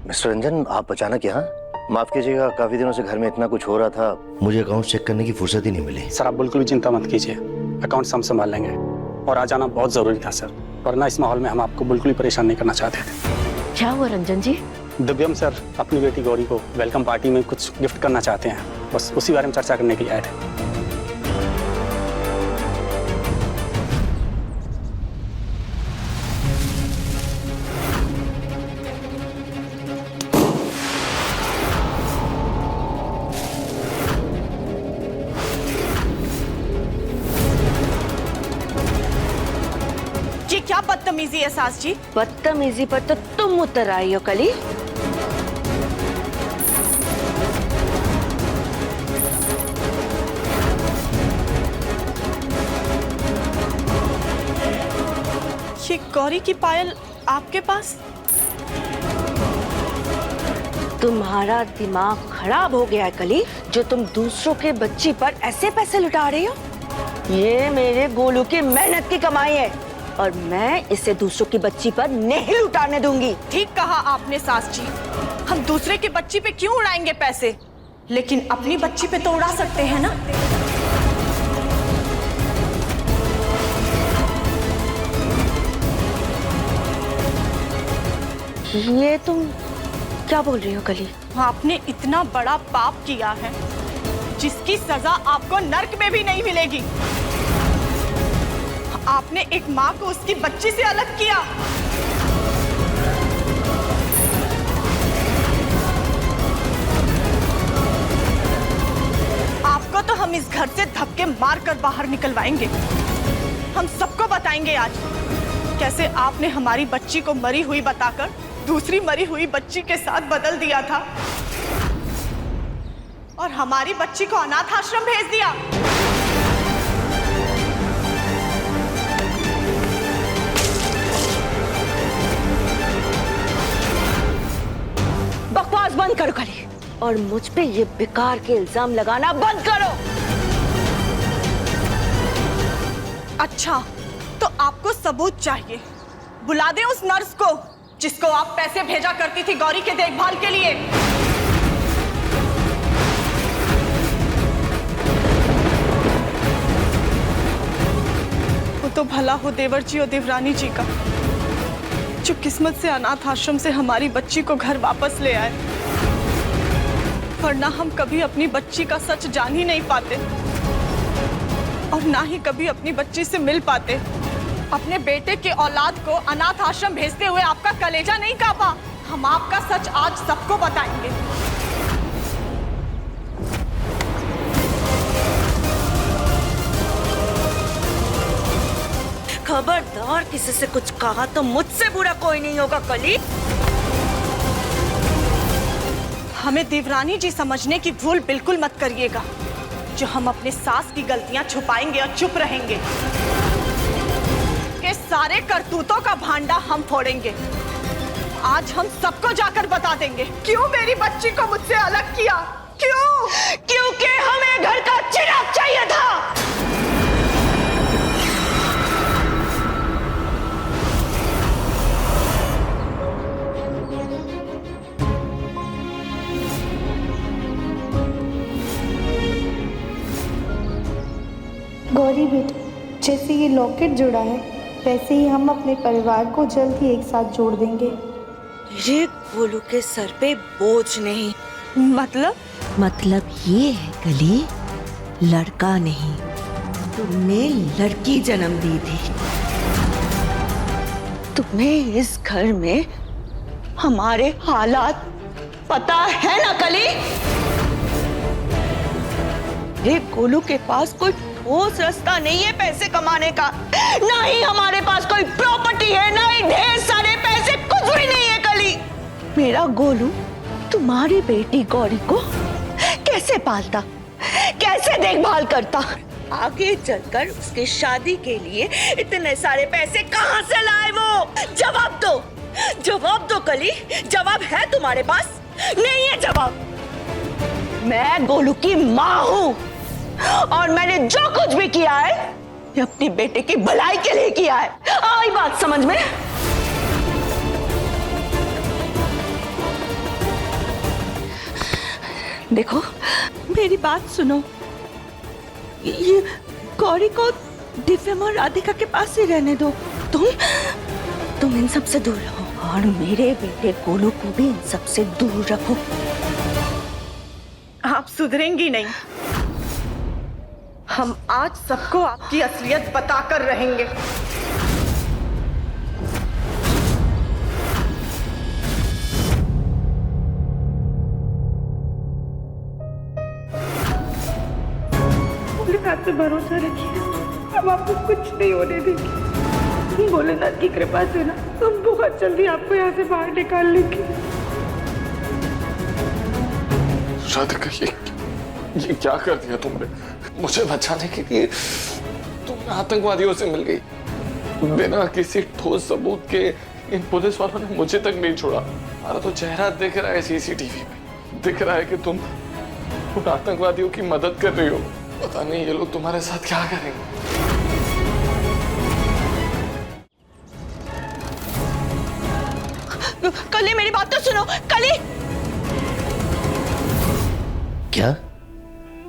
Mister Ranjan, आप अचानक यहाँ? माफ कीजिएगा, काफी दिनों से घर में इतना कुछ हो रहा था, मुझे अकाउंट चेक करने की फुर्सत ही नहीं मिली। सर आप बिल्कुल भी चिंता मत कीजिए, अकाउंट्स हम संभाल लेंगे। और आ जाना बहुत जरूरी था सर, वरना इस माहौल में हम आपको बिल्कुल ही परेशान नहीं करना चाहते थे। क्या हुआ रंजन जी? दिव्यम सर अपनी बेटी गौरी को वेलकम पार्टी में कुछ गिफ्ट करना चाहते हैं, बस उसी बारे में चर्चा करने के लिए आए थे। क्या बदतमीजी है सास जी? बदतमीजी पर तो तुम उतर आई हो कली। ये गौरी की पायल आपके पास? तुम्हारा दिमाग खराब हो गया है कली, जो तुम दूसरों के बच्ची पर ऐसे पैसे लुटा रही हो। ये मेरे गोलू की मेहनत की कमाई है और मैं इसे दूसरों की बच्ची पर नहीं लुटाने दूंगी। ठीक कहा आपने सास जी, हम दूसरे की बच्ची पे क्यों उड़ाएंगे पैसे, लेकिन अपनी बच्ची पे तो उड़ा सकते हैं ना। ये तुम क्या बोल रही हो कली? आपने इतना बड़ा पाप किया है जिसकी सजा आपको नर्क में भी नहीं मिलेगी। आपने एक माँ को उसकी बच्ची से अलग किया। आपको तो हम इस घर से धक्के मार कर बाहर निकलवाएंगे। हम सबको बताएंगे आज कैसे आपने हमारी बच्ची को मरी हुई बताकर दूसरी मरी हुई बच्ची के साथ बदल दिया था और हमारी बच्ची को अनाथ आश्रम भेज दिया। बकवास बंद करो कली और मुझ पे ये बेकार के इल्जाम लगाना बंद करो। अच्छा, तो आपको सबूत चाहिए? बुला दें उस नर्स को जिसको आप पैसे भेजा करती थी गौरी के देखभाल के लिए। वो तो भला हो देवर जी और देवरानी जी का, जो किस्मत से अनाथ आश्रम से हमारी बच्ची को घर वापस ले आए, वरना हम कभी अपनी बच्ची का सच जान ही नहीं पाते और ना ही कभी अपनी बच्ची से मिल पाते। अपने बेटे के औलाद को अनाथ आश्रम भेजते हुए आपका कलेजा नहीं कांपा? हम आपका सच आज सबको बताएंगे। खबरदार किसी से कुछ कहा तो मुझसे बुरा कोई नहीं होगा कली। हमें देवरानी जी समझने की भूल बिल्कुल मत करिएगा, जो हम अपने सास की गलतियां छुपाएंगे और चुप रहेंगे। के सारे करतूतों का भांडा हम फोड़ेंगे। आज हम सबको जाकर बता देंगे क्यों मेरी बच्ची को मुझसे अलग किया। क्यों? क्योंकि हमें घर का चिराग चाहिए था। गौरी बेटी, जैसे ये लॉकेट जुड़ा है वैसे ही हम अपने परिवार को जल्द ही एक साथ जोड़ देंगे। ये गोलू के सर पे बोझ नहीं। मतलब ये है कली, लड़का नहीं, तुमने लड़की जन्म दी थी। तुम्हें इस घर में हमारे हालात पता है ना कली? ये गोलू के पास कोई ठोस रास्ता नहीं है पैसे कमाने का, ना ही हमारे पास कोई प्रॉपर्टी है, ना ही ढेर सारे पैसे, कुछ भी नहीं है कली। मेरा गोलू तुम्हारी बेटी गौरी को कैसे पालता, कैसे देखभाल करता, आगे चलकर उसकी शादी के लिए इतने सारे पैसे कहां से लाए वो? जवाब दो, जवाब दो कली, जवाब है तुम्हारे पास? नहीं है जवाब। मैं गोलू की माँ हूँ और मैंने जो कुछ भी किया है ये अपनी बेटे की भलाई के लिए किया है। आई बात समझ में? देखो मेरी बात सुनो, ये गौरी को दिव्यम और राधिका के पास ही रहने दो। तुम इन सब से दूर रहो और मेरे बेटे गोलू को भी इन सब से दूर रखो। आप सुधरेंगी नहीं। हम आज सबको आपकी असलियत बताकर रहेंगे। भोलेनाथ पे भरोसा रखिए, हम आपको कुछ नहीं होने देंगे। भोलेनाथ की कृपा से ना हम बहुत जल्दी आपको यहाँ से बाहर निकाल लेंगे। राधिका, ये क्या कर दिया तुमने? मुझे बचाने के लिए तुम आतंकवादियों से मिल गई। बिना किसी ठोस सबूत के इन पुलिस वालों ने मुझे तक नहीं छोड़ा। हमारा तो चेहरा दिख रहा है सीसीटीवी पे, दिख रहा है कि तुम उन आतंकवादियों की मदद कर रही हो। पता नहीं ये लोग तुम्हारे साथ क्या करेंगे। कली मेरी बात तो सुनो। कली, क्या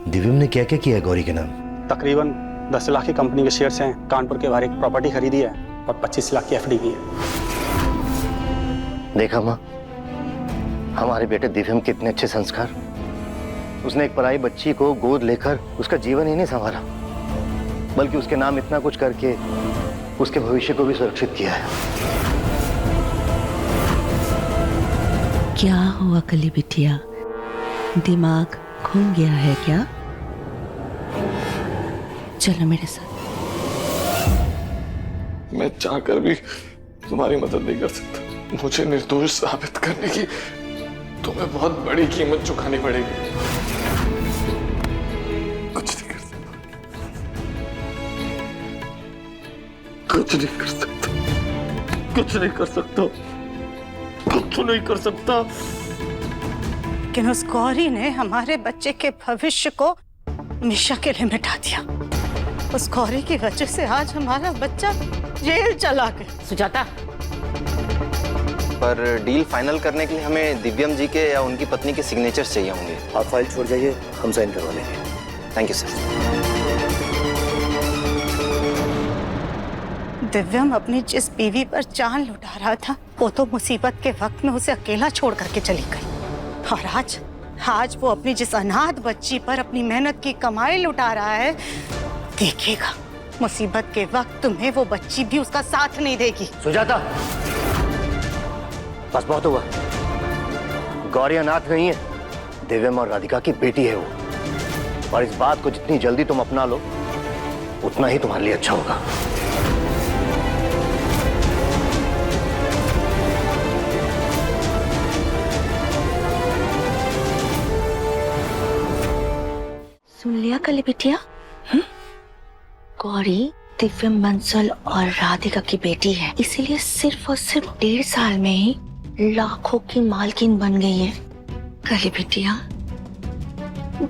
दिव्यम ने क्या क्या किया है गौरी के नाम? तकरीबन 10 लाख की कंपनी के शेयर्स हैं, कानपुर के बाहर एक प्रॉपर्टी खरीदी है और 25 लाख की एफडी की है। देखा माँ, हमारे बेटे दिव्यम कितने अच्छे संस्कार। उसने एक पराई बच्ची को गोद लेकर उसका जीवन ही नहीं संवारा, बल्कि उसके नाम इतना कुछ करके उसके भविष्य को भी सुरक्षित किया है। क्या हुआ कली बिटिया, दिमाग घूम गया है क्या? चलो मेरे साथ। मैं चाहकर भी तुम्हारी मदद नहीं कर सकता। मुझे निर्दोष साबित करने की तुम्हें बहुत बड़ी कीमत चुकानी पड़ेगी। कुछ नहीं कर सकता, कुछ नहीं कर सकता, कुछ नहीं कर सकता, कुछ नहीं कर सकता। लेकिन उस गौरी ने हमारे बच्चे के भविष्य को हमेशा के लिए मिटा दिया। उस गौरी की वजह से आज हमारा बच्चा जेल चला गया। सुजाता, पर डील फाइनल करने के लिए हमें दिव्यम जी के या उनकी पत्नी के सिग्नेचर्स चाहिए होंगे। आप फाइल छोड़ जाइए, हम साइन करवा लेंगे। Thank you sir. दिव्यम अपनी जिस बीवी पर जान लुटा रहा था, वो तो मुसीबत के वक्त में उसे अकेला छोड़ करके चली गई। और आज वो अपनी जिस अनाथ बच्ची पर अपनी मेहनत की कमाई लुटा रहा है, देखिएगा मुसीबत के वक्त तुम्हें वो बच्ची भी उसका साथ नहीं देगी। सुजाता, बस बहुत हुआ। गौरी अनाथ नहीं है, दिव्यम और राधिका की बेटी है वो। और इस बात को जितनी जल्दी तुम अपना लो, उतना ही तुम्हारे लिए अच्छा होगा। सुन लिया कली बिटिया? गौरी दिव्यम बंसल और राधिका की बेटी है, इसीलिए सिर्फ और सिर्फ 1.5 साल में ही लाखों की मालकिन बन गई है। कली बिटिया,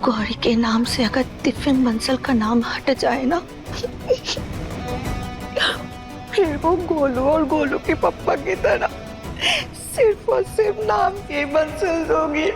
गौरी के नाम से अगर दिव्यम बंसल का नाम हट जाए ना, फिर वो गोलू और गोलू के पापा की तरह सिर्फ और सिर्फ नाम की बंसल होगी।